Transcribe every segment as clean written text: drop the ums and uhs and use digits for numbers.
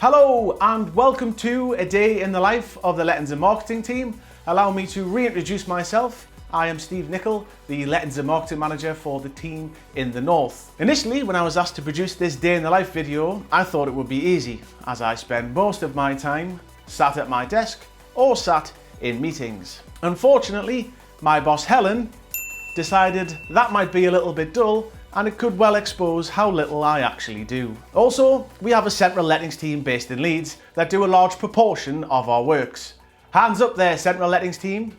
Hello and welcome to a day in the life of the Lettings and Marketing team. Allow me to reintroduce myself. I am Steve Nicol, the Lettings and Marketing Manager for the team in the North. Initially, when I was asked to produce this day in the life video, I thought it would be easy, as I spend most of my time sat at my desk or sat in meetings. Unfortunately, my boss Helen decided that might be a little bit dull and it could well expose how little I actually do. Also, we have a central lettings team based in Leeds that do a large proportion of our works. Hands up there, central lettings team.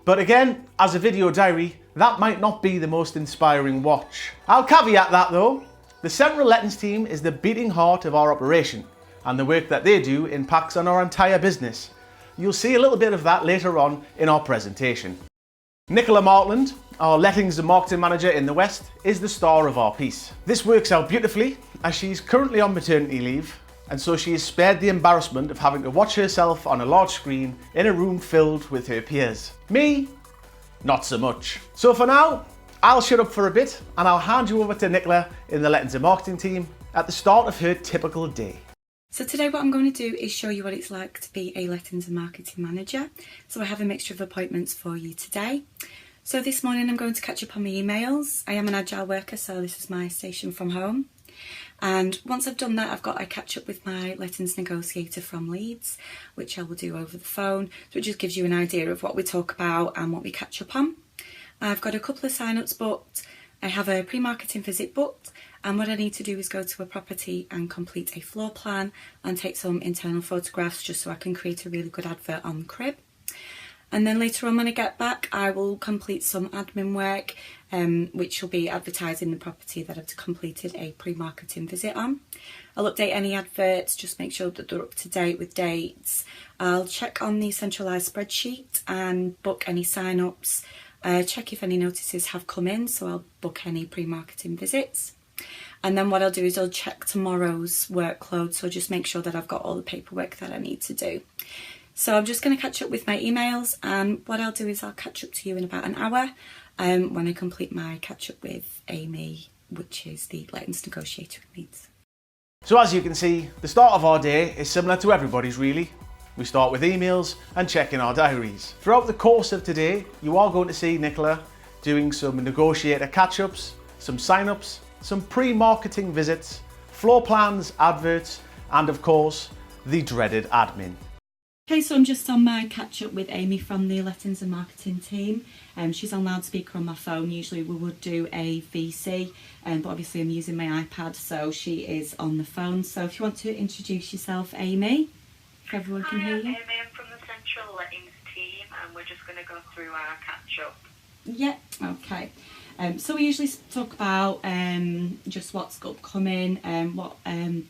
But again, as a video diary, that might not be the most inspiring watch. I'll caveat that though. The central lettings team is the beating heart of our operation, and the work that they do impacts on our entire business. You'll see a little bit of that later on in our presentation. Nicola Martland, our Lettings and Marketing Manager in the West, is the star of our piece. This works out beautifully as she's currently on maternity leave, and so she is spared the embarrassment of having to watch herself on a large screen in a room filled with her peers. Me, not so much. So for now, I'll shut up for a bit and I'll hand you over to Nicola in the Lettings and Marketing team at the start of her typical day. So today what I'm going to do is show you what it's like to be a Lettings and Marketing Manager. So I have a mixture of appointments for you today. So this morning I'm going to catch up on my emails. I am an agile worker, so this is my station from home. And once I've done that, I've got a catch up with my lettings negotiator from Leeds, which I will do over the phone. So it just gives you an idea of what we talk about and what we catch up on. I've got a couple of sign-ups booked. I have a pre-marketing visit booked. And what I need to do is go to a property and complete a floor plan and take some internal photographs just so I can create a really good advert on Crib. And then later on when I get back, I will complete some admin work, which will be advertising the property that I've completed a pre-marketing visit on. I'll update any adverts, just make sure that they're up to date with dates. I'll check on the centralised spreadsheet and book any sign-ups, check if any notices have come in, so I'll book any pre-marketing visits. And then what I'll do is I'll check tomorrow's workload, so just make sure that I've got all the paperwork that I need to do. So I'm just going to catch up with my emails, and what I'll do is I'll catch up to you in about an hour when I complete my catch up with Amy, which is the lettings negotiator in Leeds. So as you can see, the start of our day is similar to everybody's really. We start with emails and checking our diaries. Throughout the course of today, you are going to see Nicola doing some negotiator catch-ups, some sign-ups, some pre-marketing visits, floor plans, adverts, and of course, the dreaded admin. Okay, so I'm just on my catch up with Amy from the Lettings and Marketing team. She's on loudspeaker on my phone. Usually we would do a VC, but obviously I'm using my iPad, so she is on the phone. So if you want to introduce yourself, Amy, if everyone can hear you. Hi, I'm Amy. I'm from the Central Lettings team, and we're just going to go through our catch up. Yeah, okay. So we usually talk about just what's upcoming, what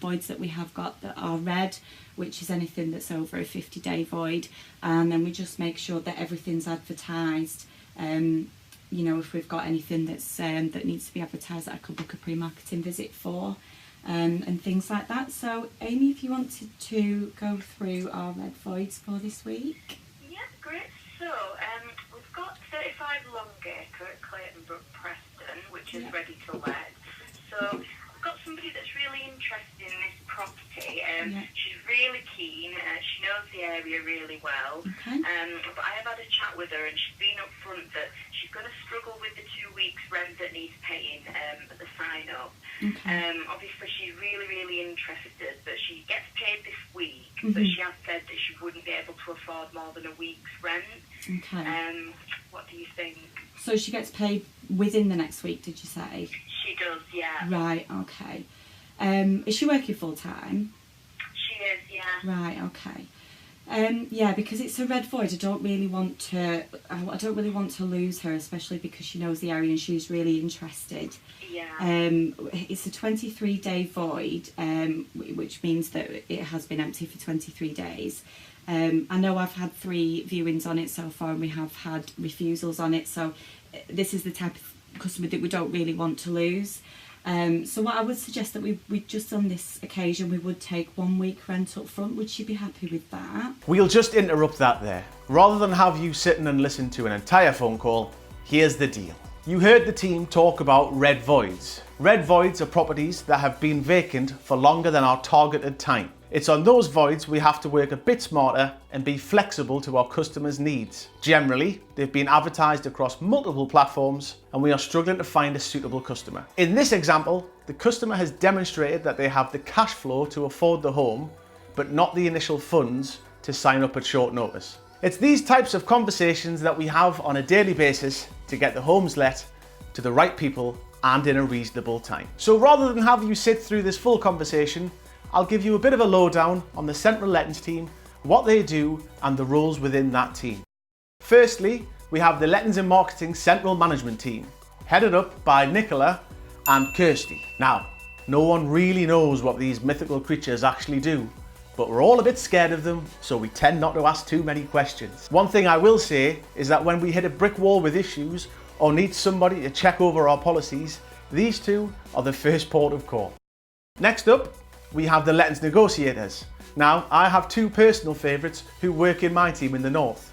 voids that we have got that are red, which is anything that's over a 50-day void, and then we just make sure that everything's advertised. You know, if we've got anything that's that needs to be advertised that I could book a pre-marketing visit for, and things like that. So Amy, if you wanted to go through our red voids for this week. Yeah, great. So we've got 35 Longacre at Clayton Brook, Preston, which is ready to let. So I've got somebody that's really interested in this property. She's really keen. She knows the area really well. Okay. But I have had a chat with her, and she's been upfront that she's going to struggle with the 2 weeks rent that needs paying at the sign up. Okay. Obviously she's really interested, but she gets paid this week, but she has said that she wouldn't be able to afford more than a week's rent. Okay. What do you think? So she gets paid within the next week, did you say? She does, yeah. Right, okay. Is she working full time? She is, yeah. Right, okay. Yeah, because it's a red void. I don't really want to lose her, especially because she knows the area and she's really interested. Yeah. It's a 23-day void, which means that it has been empty for 23 days. I know I've had 3 viewings on it so far, and we have had refusals on it. So this is the type of customer that we don't really want to lose. So what I would suggest that we just on this occasion, we would take 1 week rent up front. Would she be happy with that? We'll just interrupt that there. Rather than have you sitting and listen to an entire phone call, here's the deal. You heard the team talk about red voids. Red voids are properties that have been vacant for longer than our targeted time. It's on those voids we have to work a bit smarter and be flexible to our customers' needs. Generally, they've been advertised across multiple platforms and we are struggling to find a suitable customer. In this example, the customer has demonstrated that they have the cash flow to afford the home, but not the initial funds to sign up at short notice. It's these types of conversations that we have on a daily basis to get the homes let to the right people and in a reasonable time. So rather than have you sit through this full conversation, I'll give you a bit of a lowdown on the Central Lettings team, what they do and the roles within that team. Firstly, we have the Lettings and Marketing Central Management team, headed up by Nicola and Kirsty. Now, no one really knows what these mythical creatures actually do, but we're all a bit scared of them, so we tend not to ask too many questions. One thing I will say is that when we hit a brick wall with issues or need somebody to check over our policies, these two are the first port of call. Next up, we have the Lettings Negotiators. Now, I have two personal favourites who work in my team in the north,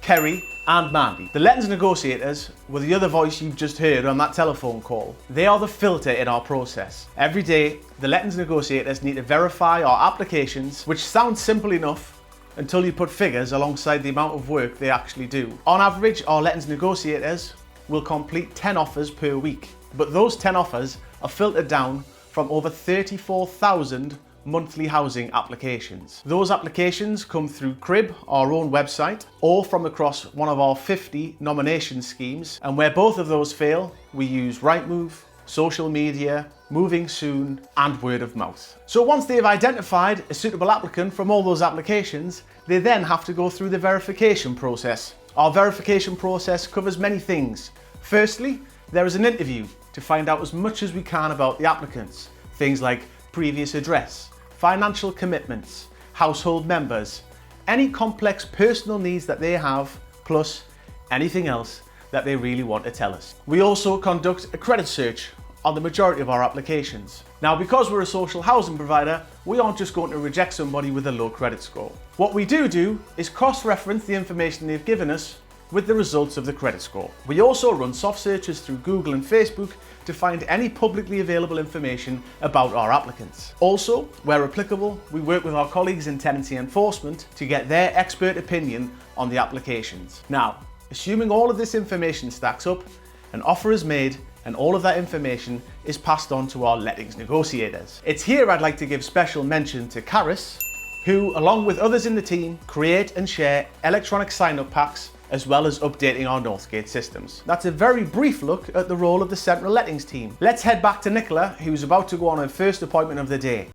Kerry and Mandy. The Lettings Negotiators were the other voice you've just heard on that telephone call. They are the filter in our process. Every day, the Lettings Negotiators need to verify our applications, which sounds simple enough until you put figures alongside the amount of work they actually do. On average, our Lettings Negotiators will complete 10 offers per week, but those 10 offers are filtered down from over 34,000 monthly housing applications. Those applications come through Crib, our own website, or from across one of our 50 nomination schemes, and where both of those fail, we use Rightmove, social media, Moving Soon, and word of mouth. So once they've identified a suitable applicant from all those applications, they then have to go through the verification process. Our verification process covers many things. Firstly, there is an interview to find out as much as we can about the applicants. Things like previous address, financial commitments, household members, any complex personal needs that they have, plus anything else that they really want to tell us. We also conduct a credit search on the majority of our applications. Now, because we're a social housing provider, we aren't just going to reject somebody with a low credit score. What we do is cross-reference the information they've given us with the results of the credit score. We also run soft searches through Google and Facebook to find any publicly available information about our applicants. Also, where applicable, we work with our colleagues in tenancy enforcement to get their expert opinion on the applications. Now, assuming all of this information stacks up, an offer is made and all of that information is passed on to our lettings negotiators. It's here I'd like to give special mention to Caris, who, along with others in the team, create and share electronic sign-up packs as well as updating our Northgate systems. That's a very brief look at the role of the Central Lettings team. Let's head back to Nicola, who's about to go on her first appointment of the day.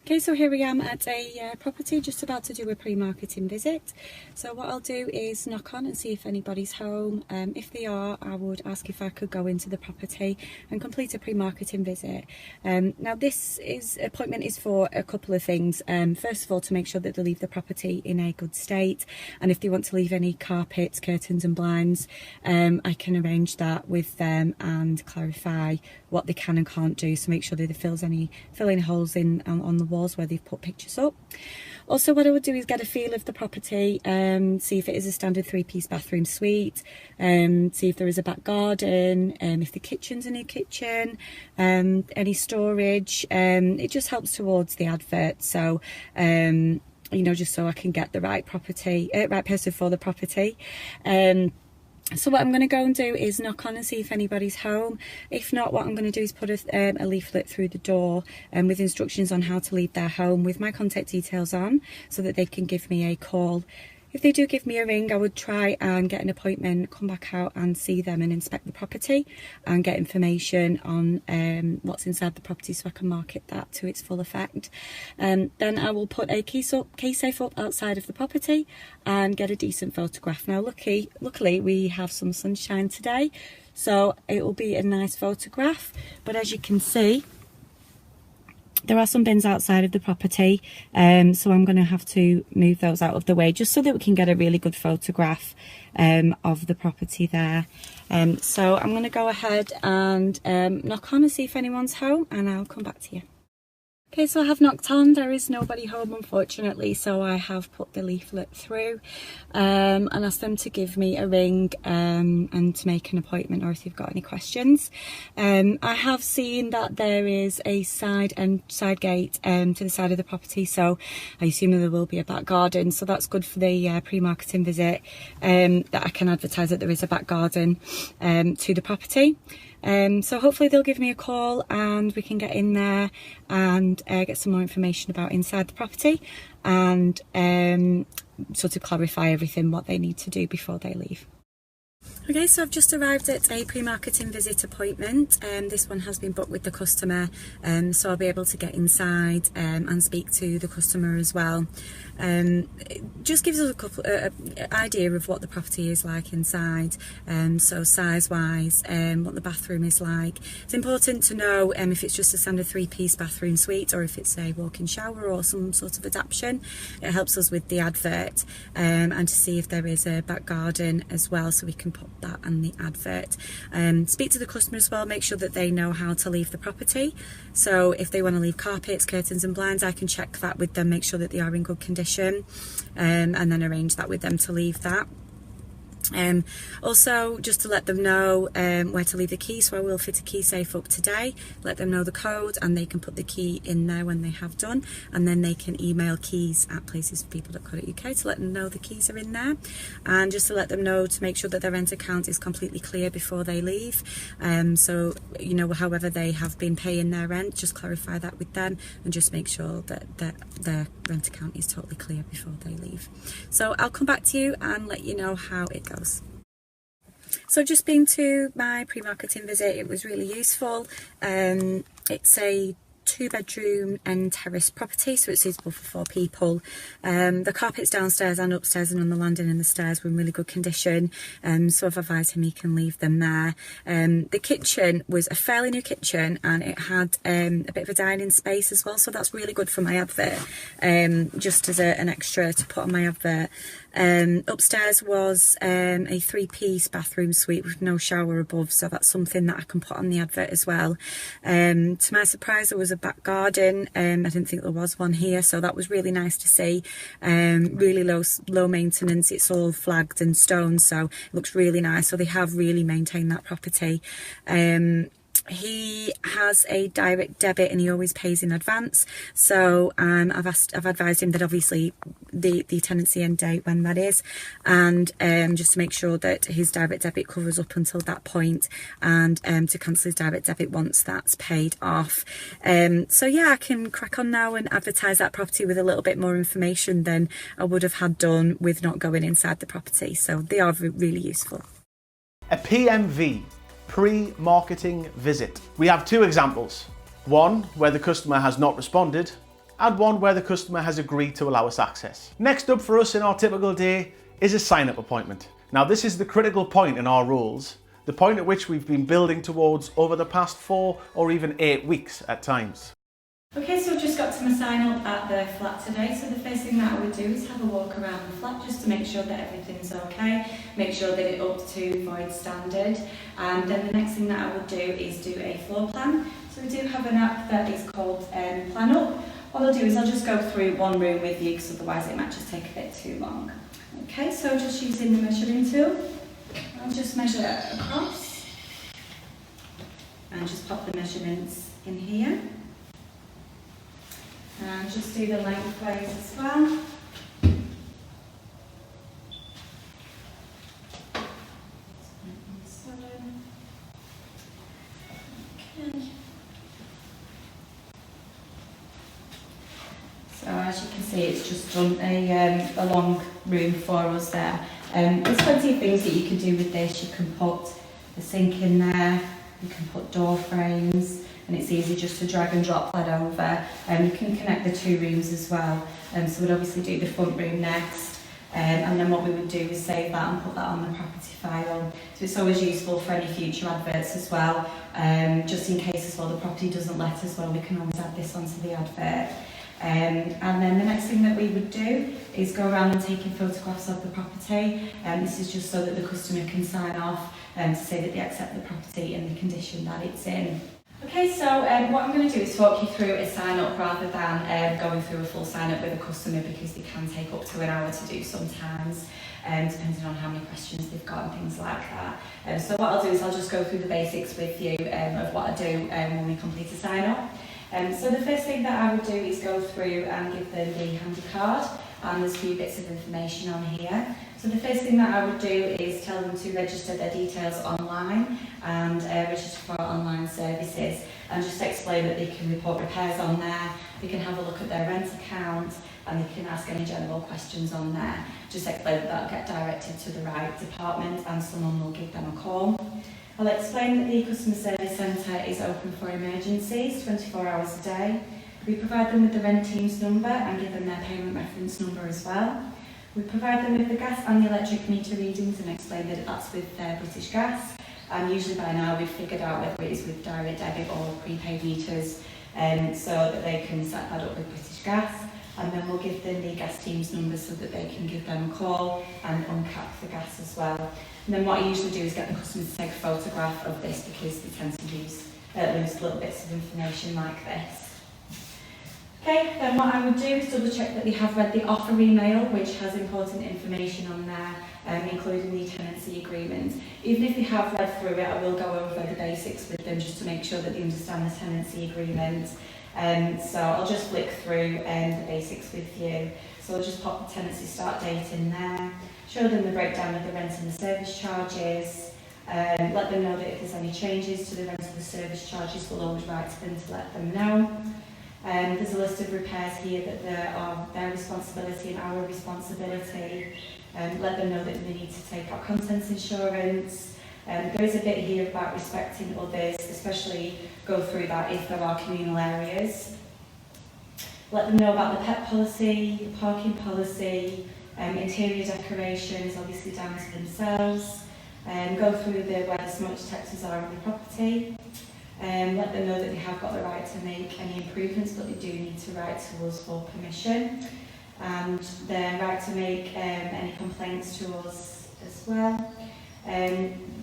Okay, so here I am at a property, just about to do a pre-marketing visit. So what I'll do is knock on and see if anybody's home. If they are, I would ask if I could go into the property and complete a pre-marketing visit. Now this appointment is for a couple of things. First of all, to make sure that they leave the property in a good state, and if they want to leave any carpets, curtains and blinds, I can arrange that with them and clarify what they can and can't do, so make sure that they fill any holes in on the walls where they've put pictures up. Also, what I would do is get a feel of the property, see if it is a standard 3-piece bathroom suite, see if there is a back garden, if the kitchen's a new kitchen, any storage. It just helps towards the advert, so you know, just so I can get the right person for the property. So what I'm going to go and do is knock on and see if anybody's home. If not, what I'm going to do is put a leaflet through the door with instructions on how to leave their home with my contact details on, so that they can give me a call. If they do give me a ring, I would try and get an appointment, come back out and see them and inspect the property and get information on what's inside the property, so I can market that to its full effect. Then I will put a key safe up outside of the property and get a decent photograph. Now luckily we have some sunshine today, so it will be a nice photograph, but as you can see, there are some bins outside of the property, so I'm going to have to move those out of the way just so that we can get a really good photograph of the property there. So I'm going to go ahead and knock on and see if anyone's home, and I'll come back to you. Okay, so I have knocked on. There is nobody home, unfortunately, so I have put the leaflet through and asked them to give me a ring and to make an appointment, or if you've got any questions. I have seen that there is a side gate to the side of the property, so I assume there will be a back garden, so that's good for the pre-marketing visit, that I can advertise that there is a back garden to the property. So hopefully they'll give me a call and we can get in there and get some more information about inside the property and sort of clarify everything, what they need to do before they leave. Okay, so I've just arrived at a pre-marketing visit appointment. This one has been booked with the customer, so I'll be able to get inside and speak to the customer as well. It just gives us a couple idea of what the property is like inside, so size-wise, what the bathroom is like. It's important to know if it's just a standard 3-piece bathroom suite or if it's a walk-in shower or some sort of adaptation. It helps us with the advert and to see if there is a back garden as well, so we can put that on the advert. Speak to the customer as well, make sure that they know how to leave the property. So if they want to leave carpets, curtains and blinds, I can check that with them, make sure that they are in good condition, and then arrange that with them to leave that. Also, just to let them know where to leave the key, so I will fit a key safe up today, let them know the code, and they can put the key in there when they have done, and then they can email keys@placesforpeople.co.uk to let them know the keys are in there, and just to let them know to make sure that their rent account is completely clear before they leave. So, you know, however they have been paying their rent, just clarify that with them and just make sure that their rent account is totally clear before they leave. So I'll come back to you and let you know how it goes. So just been to my pre-marketing visit, it was really useful. It's a 2-bedroom and terrace property, so it's suitable for 4 people. The carpets downstairs and upstairs and on the landing and the stairs were in really good condition, so I've advised him he can leave them there. The kitchen was a fairly new kitchen and it had a bit of a dining space as well, so that's really good for my advert, just as an extra to put on my advert. Upstairs was a 3-piece bathroom suite with no shower above, so that's something that I can put on the advert as well. To my surprise, there was a back garden. I didn't think there was one here, so that was really nice to see. Really low maintenance, it's all flagged and stone, so it looks really nice. So they have really maintained that property. He has a direct debit and he always pays in advance, so I've advised him that obviously the tenancy end date when that is, and just to make sure that his direct debit covers up until that point, and to cancel his direct debit once that's paid off. So yeah, I can crack on now and advertise that property with a little bit more information than I would have had done with not going inside the property, so they are really useful. A PMV, pre-marketing visit. We have 2 examples. One where the customer has not responded, and one where the customer has agreed to allow us access. Next up for us in our typical day is a sign-up appointment. Now this is the critical point in our roles, the point at which we've been building towards over the past 4 or even 8 weeks at times. Okay, so I've just got to my sign up at the flat today, so the first thing that I would do is have a walk around the flat just to make sure that everything's okay, make sure that it's up to void standard, and then the next thing that I would do is do a floor plan. So we do have an app that is called Plan Up. What I'll do is I'll just go through one room with you because otherwise it might just take a bit too long. Okay, so just using the measuring tool, I'll just measure across and just pop the measurements in here. And just do the lengthways as well. Okay. So as you can see, it's just done a long room for us there. There's plenty of things that you can do with this. You can put the sink in there, you can put door frames, and it's easy just to drag and drop that over. You can connect the 2 rooms as well. So we'd obviously do the front room next, and then what we would do is save that and put that on the property file. So it's always useful for any future adverts as well, just in case as well the property doesn't let us well, we can always add this onto the advert. And then the next thing that we would do is go around and taking photographs of the property. This is just so that the customer can sign off to say that they accept the property in the condition that it's in. Okay, so what I'm going to do is talk you through a sign-up rather than going through a full sign-up with a customer, because they can take up to an hour to do sometimes, depending on how many questions they've got and things like that. So what I'll do is I'll just go through the basics with you of what I do when we complete a sign-up. So the first thing that I would do is go through and give them the handy card, and there's a few bits of information on here. So the first thing that I would do is tell them to register their details online and register for online services, and just explain that they can report repairs on there, they can have a look at their rent account, and they can ask any general questions on there. Just explain that that'll get directed to the right department and someone will give them a call. I'll explain that the customer service centre is open for emergencies 24 hours a day. We provide them with the rent team's number and give them their payment reference number as well. We provide them with the gas and the electric meter readings and explain that that's with British Gas. And usually by now we've figured out whether it is with direct debit or prepaid meters, so that they can set that up with British Gas. And then we'll give them the gas team's number so that they can give them a call and uncap the gas as well. And then what I usually do is get the customers to take a photograph of this, because they tend to lose little bits of information like this. Okay, then what I would do is double check that they have read the offer email, which has important information on there, including the tenancy agreement. Even if they have read through it, I will go over the basics with them just to make sure that they understand the tenancy agreement. So I'll just flick through the basics with you. So I'll just pop the tenancy start date in there, show them the breakdown of the rent and the service charges, let them know that if there's any changes to the rent or the service charges, we'll always write to them to let them know. There's a list of repairs here that are their responsibility and our responsibility. Let them know that they need to take out contents insurance. There is a bit here about respecting others, especially go through that if there are communal areas. Let them know about the pet policy, the parking policy, interior decorations, obviously down to themselves. Go through where the smoke detectors are on the property. Let them know that they have got the right to make any improvements, but they do need to write to us for permission. And their right to make any complaints to us as well.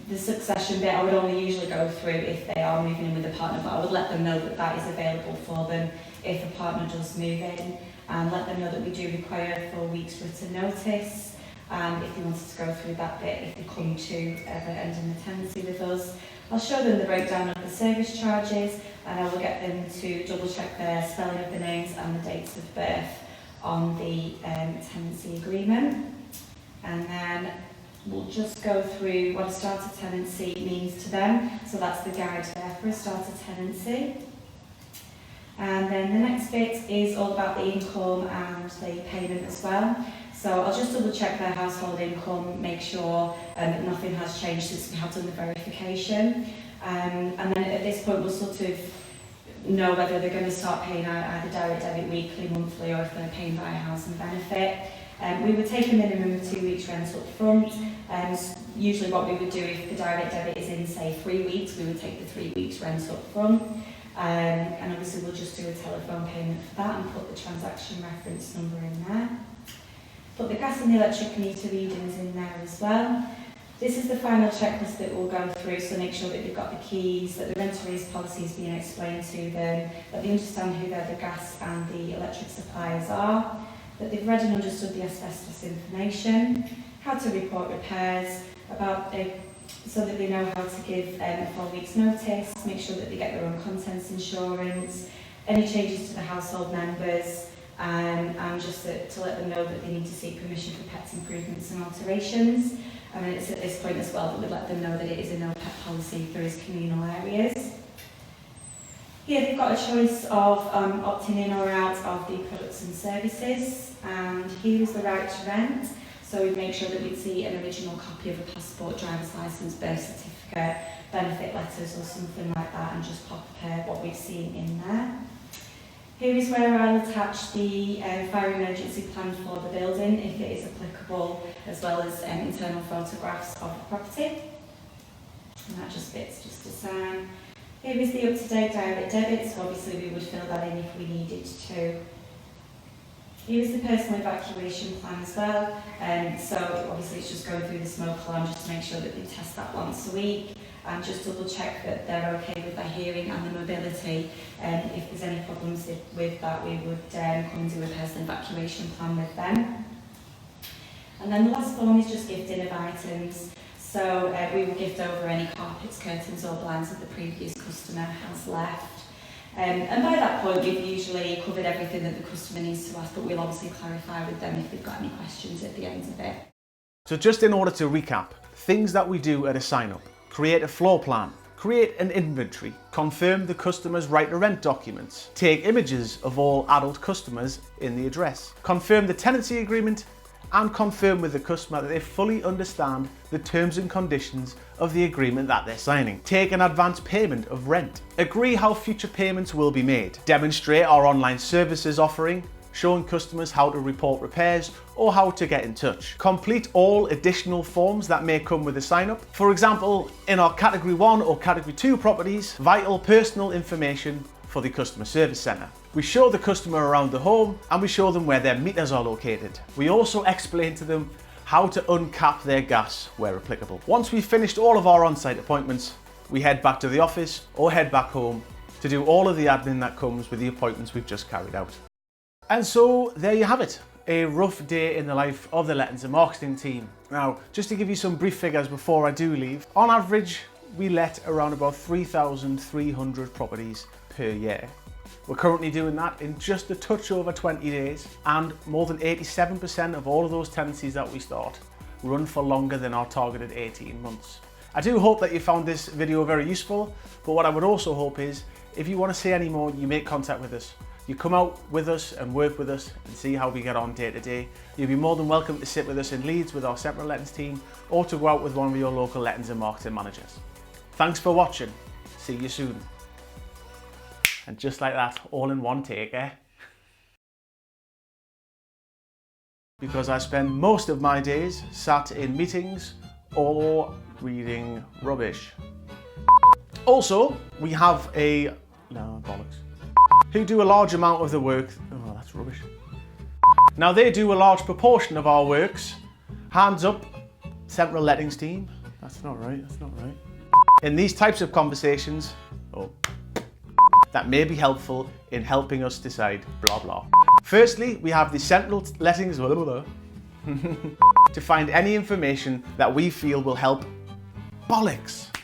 The succession bit I would only usually go through if they are moving in with a partner, but I would let them know that that is available for them if a partner does move in, and let them know that we do require 4 weeks written notice. And if they wanted to go through that bit, if they come to ever end in the tenancy with us, I'll show them the breakdown of the service charges, and I will get them to double check their spelling of the names and the dates of birth on the tenancy agreement. And then we'll just go through what a starter tenancy means to them. So that's the guide there for a starter tenancy. And then the next bit is all about the income and the payment as well. So I'll just double check their household income, make sure that nothing has changed since we have done the verification. And then at this point we'll sort of know whether they're going to start paying either direct debit weekly, monthly, or if they're paying by housing benefit. We would take a minimum of 2 weeks rent up front. Usually what we would do if the direct debit is in, say, 3 weeks, we would take the 3 weeks rent up front. And obviously we'll just do a telephone payment for that and put the transaction reference number in there. Put the gas and the electric meter readings in there as well. This is the final checklist that we'll go through, so make sure that they've got the keys, that the rent arrears policy is being explained to them, that they understand who the gas and the electric suppliers are, that they've read and understood the asbestos information, how to report repairs, so that they know how to give a 4 weeks notice, make sure that they get their own contents insurance, any changes to the household members, and just to let them know that they need to seek permission for pets improvements and alterations. And it's at this point as well that we'd let them know that it is a no pet policy if there is communal areas. Here they've got a choice of opting in or out of the products and services, and here is the right to rent. So we'd make sure that we'd see an original copy of a passport, driver's licence, birth certificate, benefit letters or something like that, and just pop what we've seen in there. Here is where I'll attach the fire emergency plan for the building, if it is applicable, as well as internal photographs of the property. And that just fits just to sign. Here is the up-to-date direct debit, so obviously we would fill that in if we needed to. Here is the personal evacuation plan as well, so obviously it's just going through the smoke alarm just to make sure that they test that once a week. and just double check that they're okay with their hearing and their mobility. If there's any problems with that, we would come and do a personal evacuation plan with them. And then the last form is just gifting of items. So we will gift over any carpets, curtains or blinds that the previous customer has left. And by that point we've usually covered everything that the customer needs to ask, but we'll obviously clarify with them if they've got any questions at the end of it. So just in order to recap, things that we do at a sign-up: create a floor plan, create an inventory, confirm the customer's right to rent documents, take images of all adult customers in the address, confirm the tenancy agreement, and confirm with the customer that they fully understand the terms and conditions of the agreement that they're signing. Take an advance payment of rent. Agree how future payments will be made. Demonstrate our online services offering, showing customers how to report repairs or how to get in touch. Complete all additional forms that may come with a sign-up. For example, in our Category 1 or Category 2 properties, vital personal information for the customer service centre. We show the customer around the home and we show them where their meters are located. We also explain to them how to uncap their gas where applicable. Once we've finished all of our on-site appointments, we head back to the office or head back home to do all of the admin that comes with the appointments we've just carried out. And so there you have it, a rough day in the life of the lettings and marketing team. Now, just to give you some brief figures before I do leave, on average, we let around about 3,300 properties per year. We're currently doing that in just a touch over 20 days, and more than 87% of all of those tenancies that we start run for longer than our targeted 18 months. I do hope that you found this video very useful, but what I would also hope is, if you want to see any more, you make contact with us. You come out with us and work with us and see how we get on day to day. You'll be more than welcome to sit with us in Leeds with our Central Lettings team, or to go out with one of your local lettings and marketing managers. Thanks for watching. See you soon. And just like that, all in one take, eh? Because I spend most of my days sat in meetings or reading rubbish. Also, we have who do a large amount of the work. Oh, that's rubbish. Now they do a large proportion of our works. Hands up, Central Lettings team. That's not right, that's not right. In these types of conversations, that may be helpful in helping us decide blah blah. Firstly, we have the Central Lettings to find any information that we feel will help. Bollocks!